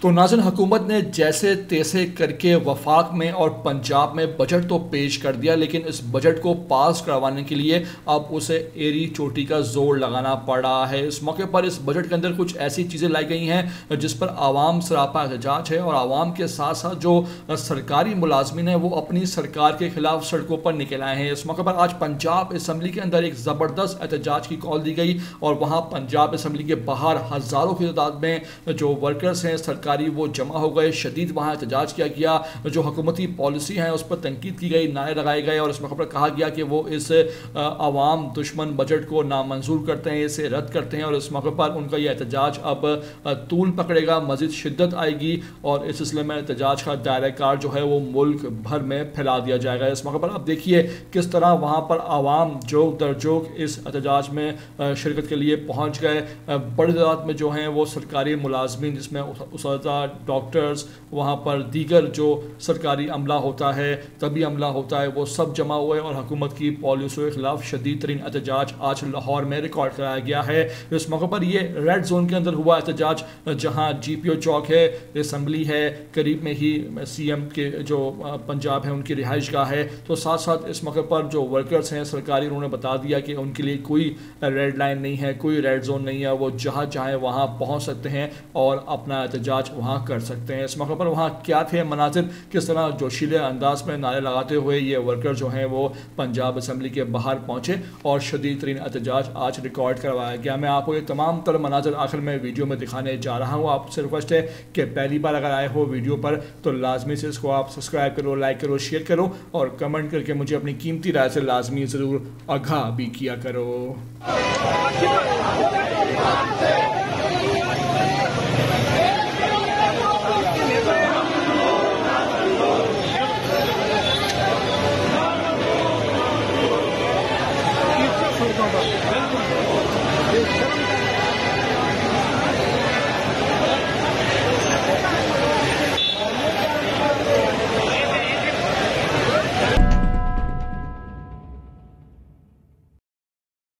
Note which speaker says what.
Speaker 1: तो नाज़रीन, हुकूमत ने जैसे तैसे करके वफाक में और पंजाब में बजट तो पेश कर दिया, लेकिन इस बजट को पास करवाने के लिए अब उसे एड़ी चोटी का जोर लगाना पड़ रहा है। इस मौके पर इस बजट के अंदर कुछ ऐसी चीज़ें लाई गई हैं जिस पर आवाम सरापा एहतजाज है और आवाम के साथ साथ जो सरकारी मुलाजमीन हैं वो अपनी सरकार के खिलाफ सड़कों पर निकल आए हैं। इस मौके पर आज पंजाब असम्बली के अंदर एक ज़बरदस्त एहतजाज की कॉल दी गई और वहाँ पंजाब असम्बली के बाहर हज़ारों की तादाद में जो वर्कर्स हैं सरकारी वो जमा हो गए। शदीद वहाँ एहतजाज किया गया, जो हुकूमती पॉलिसी है उस पर तनकीद की गई, नारे लगाए गए और इस मौके पर कहा गया कि वो इस अवाम दुश्मन बजट को नामंजूर करते हैं, इसे रद्द करते हैं और इस मौके पर उनका यह एहतजाज अब तूल पकड़ेगा, मज़ीद शिद्दत आएगी और इस सिलसिले में एहतजाज का दायरा कार जो है वो मुल्क भर में फैला दिया जाएगा। इस मौके पर आप देखिए किस तरह वहाँ पर आवाम जोक दर जोक इस एहतजाज में शिरकत के लिए पहुँच गए। बड़ी तादाद में जो हैं वो सरकारी मुलाजमीन, जिसमें उस्ताद, डॉक्टर्स, वहाँ पर दीगर जो सरकारी अमला होता है, तभी अमला होता है, वो सब जमा हुए और हुकूमत की पॉलिसियों के खिलाफ शदीद तरीन एहतजाज आज लाहौर में रिकॉर्ड कराया गया है। इस मौके पर ये रेड जोन के अंदर हुआ एहतजाज, जहाँ GPO चौक है, असम्बली है, करीब में ही CM के जो पंजाब है उनकी रिहाइश गाह है। तो साथ साथ इस मौके पर जो वर्कर्स हैं सरकारी, उन्होंने बता दिया कि उनके लिए कोई रेड लाइन नहीं है, कोई रेड जोन नहीं है, वो जहाँ चाहे वहाँ पहुँच सकते हैं और अपना एहतजाज वहाँ कर सकते हैं। इस मौके पर वहाँ क्या थे मनाजिर, किस तरह जोशीले अंदाज में नारे लगाते हुए ये वर्कर जो हैं वो पंजाब असम्बली के बाहर पहुँचे और शदीद तरीन एहतजाज आज रिकॉर्ड करवाया गया। मैं आपको ये तमाम तर मनाजिर आखिर में वीडियो में दिखाने जा रहा हूँ। आपसे रिक्वेस्ट है कि पहली बार अगर आए हो वीडियो पर तो लाजमी से इसको आप सब्सक्राइब करो, लाइक करो, शेयर करो और कमेंट करके मुझे अपनी कीमती राय से लाजमी ज़रूर आगाह भी किया करो।